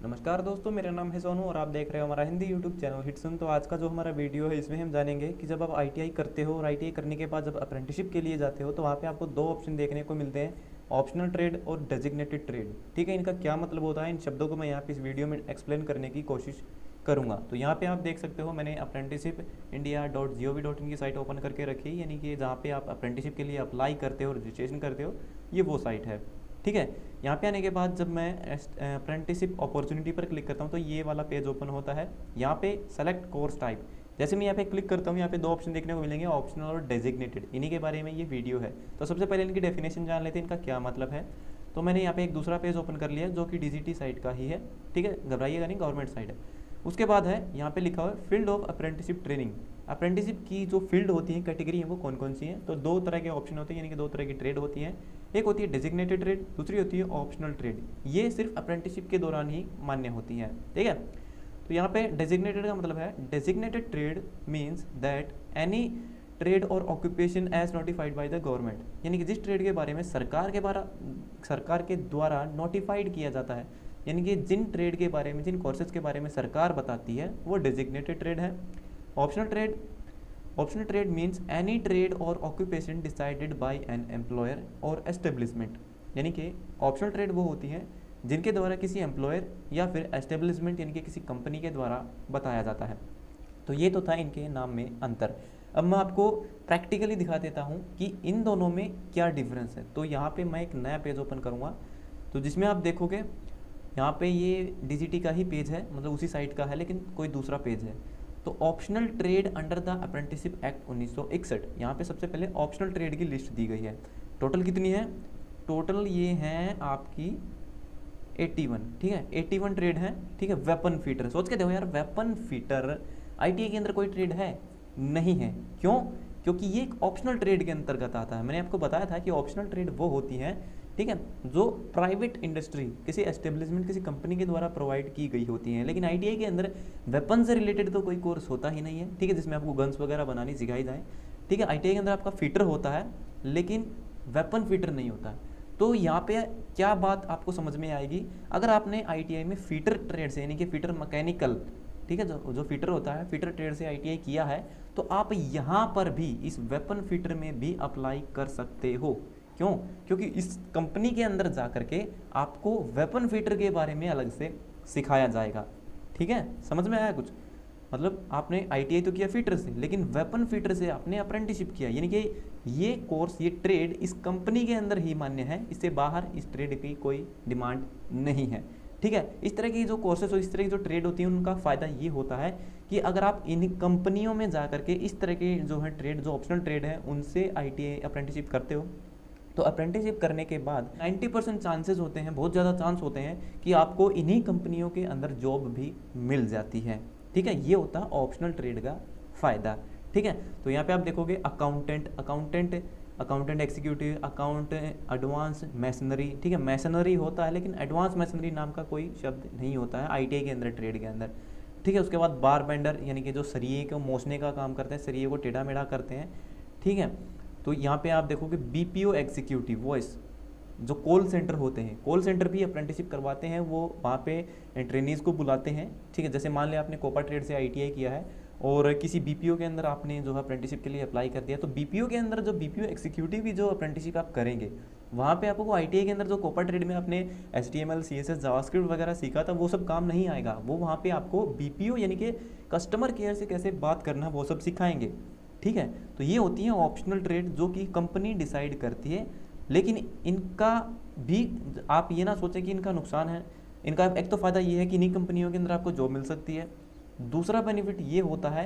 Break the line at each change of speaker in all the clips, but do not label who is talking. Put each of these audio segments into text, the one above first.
नमस्कार दोस्तों, मेरा नाम है सोनू और आप देख रहे हो हमारा हिंदी यूट्यूब चैनल हिटसन। तो आज का जो हमारा वीडियो है इसमें हम जानेंगे कि जब आप आईटीआई करते हो और आईटीआई करने के बाद जब अप्रेंटिसशिप के लिए जाते हो तो वहाँ पे आपको दो ऑप्शन देखने को मिलते हैं, ऑप्शनल ट्रेड और डेजिग्नेटेड ट्रेड। ठीक है, इनका क्या मतलब होता है, इन शब्दों को मैं यहाँ पे इस वीडियो में एक्सप्लेन करने की कोशिश करूँगा। तो यहाँ पे आप देख सकते हो मैंने apprenticeshipindia.gov.in की साइट ओपन करके रखी, यानी कि जहाँ पे आप अप्रेंटिसशिप के लिए अप्लाई करते हो, रजिस्ट्रेशन करते हो, ये वो साइट है। ठीक है, यहाँ पे आने के बाद जब मैं अप्रेंटिसशिप अपॉर्चुनिटी पर क्लिक करता हूँ तो ये वाला पेज ओपन होता है। यहाँ पे सेलेक्ट कोर्स टाइप, जैसे मैं यहाँ पे क्लिक करता हूँ यहाँ पे दो ऑप्शन देखने को मिलेंगे, ऑप्शनल और डेजिग्नेटेड। इन्हीं के बारे में ये वीडियो है। तो सबसे पहले इनकी डेफिनेशन जान लेते हैं, इनका क्या मतलब है। तो मैंने यहाँ पे एक दूसरा पेज ओपन कर लिया जो कि डीजीटी साइट का ही है। ठीक है, घबराइएगा नहीं, गवर्नमेंट साइट है। उसके बाद है यहाँ पे लिखा हुआ है field of apprenticeship training. Apprenticeship की जो फील्ड होती है, कैटेगरी है, वो कौन कौन सी हैं। तो दो तरह के ऑप्शन होते हैं, यानी कि दो तरह की ट्रेड होती हैं। एक होती है डेजिग्नेटेड ट्रेड, दूसरी होती है ऑप्शनल ट्रेड। ये सिर्फ अप्रेंटिसशिप के दौरान ही मान्य होती हैं। ठीक है, तो यहाँ पे डेजिग्नेटेड का मतलब है, designated trade means that any trade or occupation as notified by the government, यानी कि जिस ट्रेड के बारे में सरकार के द्वारा नोटिफाइड किया जाता है, यानी कि जिन ट्रेड के बारे में, जिन कोर्सेज के बारे में सरकार बताती है, वो डेजिग्नेटेड ट्रेड है। Optional trade means any trade or occupation decided by an employer or establishment, यानी कि ऑप्शनल ट्रेड वो होती हैं जिनके द्वारा किसी एम्प्लॉयर या फिर एस्टेब्लिशमेंट यानी कि किसी कंपनी के द्वारा बताया जाता है। तो ये तो था इनके नाम में अंतर। अब मैं आपको प्रैक्टिकली दिखा देता हूँ कि इन दोनों में क्या डिफरेंस है। तो यहाँ पे मैं एक नया पेज ओपन करूँगा, तो जिसमें आप देखोगे यहाँ पे ये डीजीटी का ही पेज है, मतलब उसी साइट का है लेकिन कोई दूसरा पेज है। तो optional trade under the apprenticeship act 1961, यहाँ पे सबसे पहले ऑप्शनल ट्रेड की लिस्ट दी गई है। टोटल कितनी है, टोटल ये हैं आपकी 81। ठीक है, 81 ट्रेड है। ठीक है, वेपन फीटर, सोच के देखो यार, वेपन फीटर आईटीआई के अंदर कोई ट्रेड है नहीं है। क्यों? क्योंकि ये एक ऑप्शनल ट्रेड के अंतर्गत आता है। मैंने आपको बताया था कि ऑप्शनल ट्रेड वो होती है, ठीक है, जो प्राइवेट इंडस्ट्री, किसी एस्टेब्लिशमेंट, किसी कंपनी के द्वारा प्रोवाइड की गई होती हैं। लेकिन आईटीआई के अंदर वेपन से रिलेटेड तो कोई कोर्स होता ही नहीं है। ठीक है, जिसमें आपको गन्स वगैरह बनानी सिखाई जाए। ठीक है, आईटीआई के अंदर आपका फीटर होता है लेकिन वेपन फीटर नहीं होता है। तो यहाँ पे क्या बात आपको समझ में आएगी, अगर आपने आईटीआई में फीटर ट्रेड से, यानी कि फीटर मैकेनिकल, ठीक है, जो फीटर होता है, फीटर ट्रेड से आईटीआई किया है, तो आप यहाँ पर भी इस वेपन फीटर में भी अप्लाई कर सकते हो। क्यों? क्योंकि इस कंपनी के अंदर जा करके आपको वेपन फीटर के बारे में अलग से सिखाया जाएगा। ठीक है, समझ में आया कुछ? मतलब आपने आईटीआई तो किया फीटर से, लेकिन वेपन फीटर से आपने अप्रेंटिसशिप किया, यानी कि ये कोर्स, ये ट्रेड इस कंपनी के अंदर ही मान्य है, इससे बाहर इस ट्रेड की कोई डिमांड नहीं है। ठीक है, इस तरह की जो कोर्सेज और इस तरह की जो ट्रेड होती है, उनका फ़ायदा ये होता है कि अगर आप इन कंपनियों में जा करके इस तरह के जो है ट्रेड, जो ऑप्शनल ट्रेड है, उनसे आईटीआई अप्रेंटिसशिप करते हो, तो अप्रेंटिसशिप करने के बाद 90% चांसेस होते हैं, बहुत ज़्यादा चांस होते हैं कि आपको इन्हीं कंपनियों के अंदर जॉब भी मिल जाती है। ठीक है, ये होता है ऑप्शनल ट्रेड का फ़ायदा। ठीक है, तो यहाँ पे आप देखोगे accountant executive, account advance masonry. ठीक है, मैसनरी होता है लेकिन एडवांस मैसनरी नाम का कोई शब्द नहीं होता है आईटीआई के अंदर, ट्रेड के अंदर। ठीक है, उसके बाद बार बेंडर, यानी कि जो सरिये को मोचने का काम करते हैं, सरिये को टेढ़ा मेढ़ा करते हैं। ठीक है, तो यहाँ पे आप देखोगे बीपीओ एग्जीक्यूटिव वॉइस, जो कॉल सेंटर होते हैं, कॉल सेंटर भी अप्रेंटिसशिप करवाते हैं, वो वहाँ पे ट्रेनीज़ को बुलाते हैं। ठीक है, जैसे मान लिया आपने कोपा ट्रेड से आईटीआई किया है और किसी बीपीओ के अंदर आपने जो है अप्रेंटिसशिप के लिए अप्लाई कर दिया, तो बीपीओ के अंदर जो बीपीओ एग्जीक्यूटिव की जो अप्रेंटिसशिप आप करेंगे, वहाँ पे आपको आईटीआई के अंदर जो कोपा ट्रेड में आपने एचटीएमएल सीएसएस जावास्क्रिप्ट वगैरह सीखा था, वो सब काम नहीं आएगा। वो वहाँ पे आपको बीपीओ यानी कि कस्टमर केयर से कैसे बात करना, वो सब सिखाएंगे। ठीक है, तो ये होती है ऑप्शनल ट्रेड जो कि कंपनी डिसाइड करती है, लेकिन इनका भी आप ये ना सोचें कि इनका नुकसान है। इनका एक तो फ़ायदा ये है कि इन्हीं कंपनियों के अंदर आपको जॉब मिल सकती है। दूसरा बेनिफिट ये होता है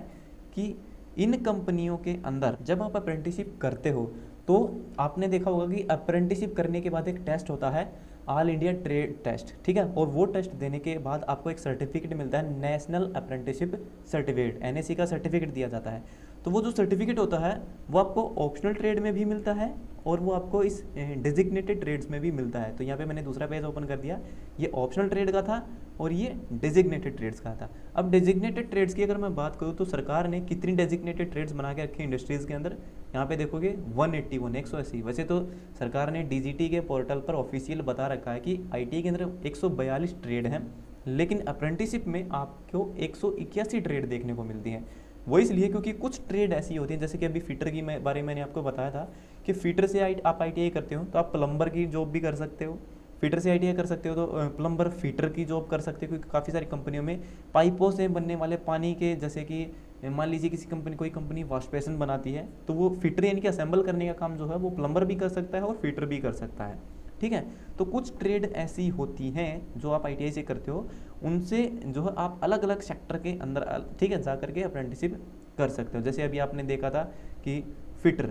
कि इन कंपनियों के अंदर जब आप अप्रेंटिसशिप करते हो तो आपने देखा होगा कि अप्रेंटिसशिप करने के बाद एक टेस्ट होता है, ऑल इंडिया ट्रेड टेस्ट। ठीक है, और वो टेस्ट देने के बाद आपको एक सर्टिफिकेट मिलता है, नेशनल अप्रेंटिसशिप सर्टिफिकेट, एनएसी का सर्टिफिकेट दिया जाता है। तो वो जो सर्टिफिकेट होता है वो आपको ऑप्शनल ट्रेड में भी मिलता है और वो आपको इस डेजिग्नेटेड ट्रेड्स में भी मिलता है। तो यहाँ पे मैंने दूसरा पेज ओपन कर दिया, ये ऑप्शनल ट्रेड का था और ये डेजिग्नेटेड ट्रेड्स का था। अब डेजिग्नेटेड ट्रेड्स की अगर मैं बात करूँ तो सरकार ने कितनी डेजिग्नेटेड ट्रेड्स बना के रखी इंडस्ट्रीज़ के अंदर, यहाँ पे देखोगे 181, 180। वैसे तो सरकार ने डीजीटी के पोर्टल पर ऑफिशियल बता रखा है कि आईटीआई के अंदर 142 ट्रेड हैं, लेकिन अप्रेंटिसशिप में आपको 181 ट्रेड देखने को मिलती हैं। वो इसलिए क्योंकि कुछ ट्रेड ऐसी होती हैं, जैसे कि अभी फीटर की बारे में मैंने आपको बताया था कि फीटर से आप ITI करते हो तो आप प्लम्बर की जॉब भी कर सकते हो, फीटर से ITI कर सकते हो तो प्लम्बर फीटर की जॉब कर सकते हो, क्योंकि काफ़ी सारी कंपनियों में पाइपों से बनने वाले पानी के, जैसे कि मान लीजिए किसी कंपनी, कोई कंपनी वॉश बेसिन बनाती है तो वो फीटर यानी कि असेंबल करने का काम जो है वो प्लम्बर भी कर सकता है और फीटर भी कर सकता है। ठीक है, तो कुछ ट्रेड ऐसी होती हैं जो आप ITI से करते हो, उनसे जो है आप अलग अलग सेक्टर के अंदर, ठीक है, जा करके अप्रेंटिसशिप कर सकते हो। जैसे अभी आपने देखा था कि फिटर,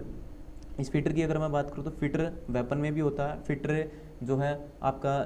इस फिटर की अगर मैं बात करूँ तो फिटर वेपन में भी होता है, फिटर जो है आपका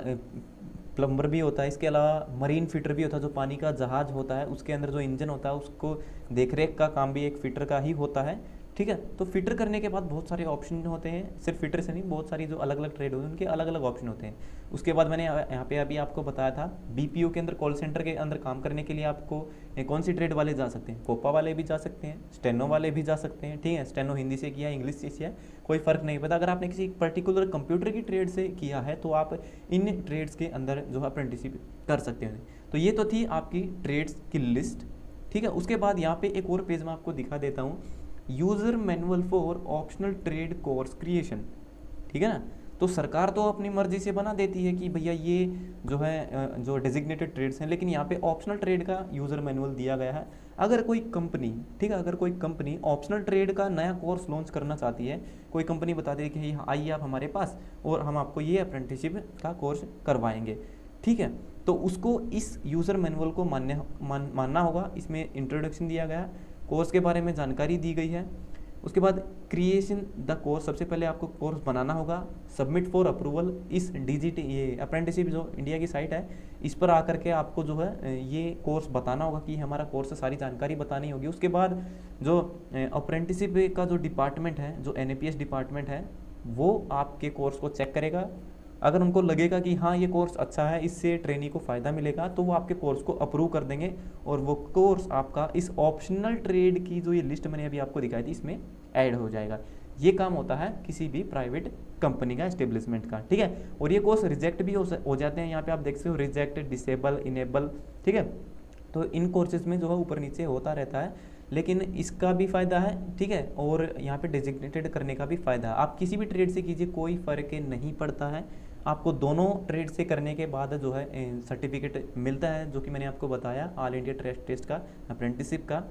प्लम्बर भी होता है, इसके अलावा मरीन फिटर भी होता है, जो पानी का जहाज होता है उसके अंदर जो इंजन होता है उसको देखरेख का काम भी एक फिटर का ही होता है। ठीक है, तो फिटर करने के बाद बहुत सारे ऑप्शन होते हैं, सिर्फ फिटर से नहीं, बहुत सारी जो अलग अलग ट्रेड होते हैं उनके अलग अलग ऑप्शन होते हैं। उसके बाद मैंने यहाँ पे अभी आपको बताया था BPO के अंदर, कॉल सेंटर के अंदर काम करने के लिए आपको कौन सी ट्रेड वाले जा सकते हैं, कोपा वाले भी जा सकते हैं, स्टेनो वाले भी जा सकते हैं। ठीक है, स्टेनो हिंदी से किया, इंग्लिश से किया, कोई फ़र्क नहीं पड़ता। अगर आपने किसी पर्टिकुलर कंप्यूटर की ट्रेड से किया है तो आप इन ट्रेड्स के अंदर जो है अप्रेंटिसशिप कर सकते हैं। तो ये तो थी आपकी ट्रेड्स की लिस्ट। ठीक है, उसके बाद यहाँ पे एक और पेज मैं आपको दिखा देता हूँ, user manual for optional trade course creation. ठीक है ना, तो सरकार तो अपनी मर्जी से बना देती है कि भैया ये जो है जो डेजिग्नेटेड ट्रेड्स हैं, लेकिन यहाँ पे ऑप्शनल ट्रेड का यूज़र मैनुअल दिया गया है। अगर कोई कंपनी, ठीक है, अगर कोई कंपनी ऑप्शनल ट्रेड का नया कोर्स लॉन्च करना चाहती है, कोई कंपनी बता दे कि आइए आप हमारे पास और हम आपको ये अप्रेंटिसशिप का कोर्स करवाएंगे, ठीक है, तो उसको इस यूज़र मैनुअल को मानना होगा। इसमें इंट्रोडक्शन दिया गया, कोर्स के बारे में जानकारी दी गई है। उसके बाद क्रिएशन द कोर्स, सबसे पहले आपको कोर्स बनाना होगा, सबमिट फॉर अप्रूवल, इस ये अप्रेंटिसशिप जो इंडिया की साइट है इस पर आकर के आपको जो है ये कोर्स बताना होगा कि हमारा कोर्स है, सारी जानकारी बतानी होगी। उसके बाद जो अप्रेंटिसशिप का जो डिपार्टमेंट है, जो NAPS डिपार्टमेंट है, वो आपके कोर्स को चेक करेगा। अगर उनको लगेगा कि हाँ ये कोर्स अच्छा है, इससे ट्रेनी को फ़ायदा मिलेगा, तो वो आपके कोर्स को अप्रूव कर देंगे और वो कोर्स आपका इस ऑप्शनल ट्रेड की जो ये लिस्ट मैंने अभी आपको दिखाई थी इसमें ऐड हो जाएगा। ये काम होता है किसी भी प्राइवेट कंपनी का, एस्टेब्लिशमेंट का। ठीक है, और ये कोर्स रिजेक्ट भी हो जाते हैं, यहाँ पे आप देख सकते हो रिजेक्ट, डिसेबल, इनेबल। ठीक है, तो इन कोर्सेज में जो है ऊपर नीचे होता रहता है, लेकिन इसका भी फ़ायदा है। ठीक है, और यहाँ पे डेजिग्नेटेड करने का भी फ़ायदा है। आप किसी भी ट्रेड से कीजिए, कोई फ़र्क नहीं पड़ता है, आपको दोनों ट्रेड से करने के बाद जो है सर्टिफिकेट मिलता है, जो कि मैंने आपको बताया, ऑल इंडिया ट्रेड टेस्ट का, अप्रेंटिसशिप का।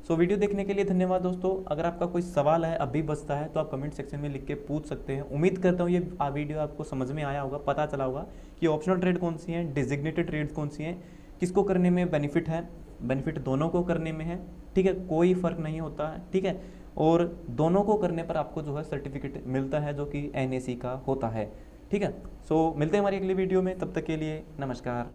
सो वीडियो देखने के लिए धन्यवाद दोस्तों। अगर आपका कोई सवाल है, अभी बचता है, तो आप कमेंट सेक्शन में लिख के पूछ सकते हैं। उम्मीद करता हूँ ये वीडियो आपको समझ में आया होगा, पता चला होगा कि ऑप्शनल ट्रेड कौन सी हैं, डेजिग्नेटेड ट्रेड कौन सी हैं, किसको करने में बेनिफिट है, बेनिफिट दोनों को करने में है। ठीक है, कोई फ़र्क नहीं होता है। ठीक है, और दोनों को करने पर आपको जो है सर्टिफिकेट मिलता है, जो कि NAC का होता है। ठीक है, सो मिलते हैं हमारी अगली वीडियो में, तब तक के लिए नमस्कार।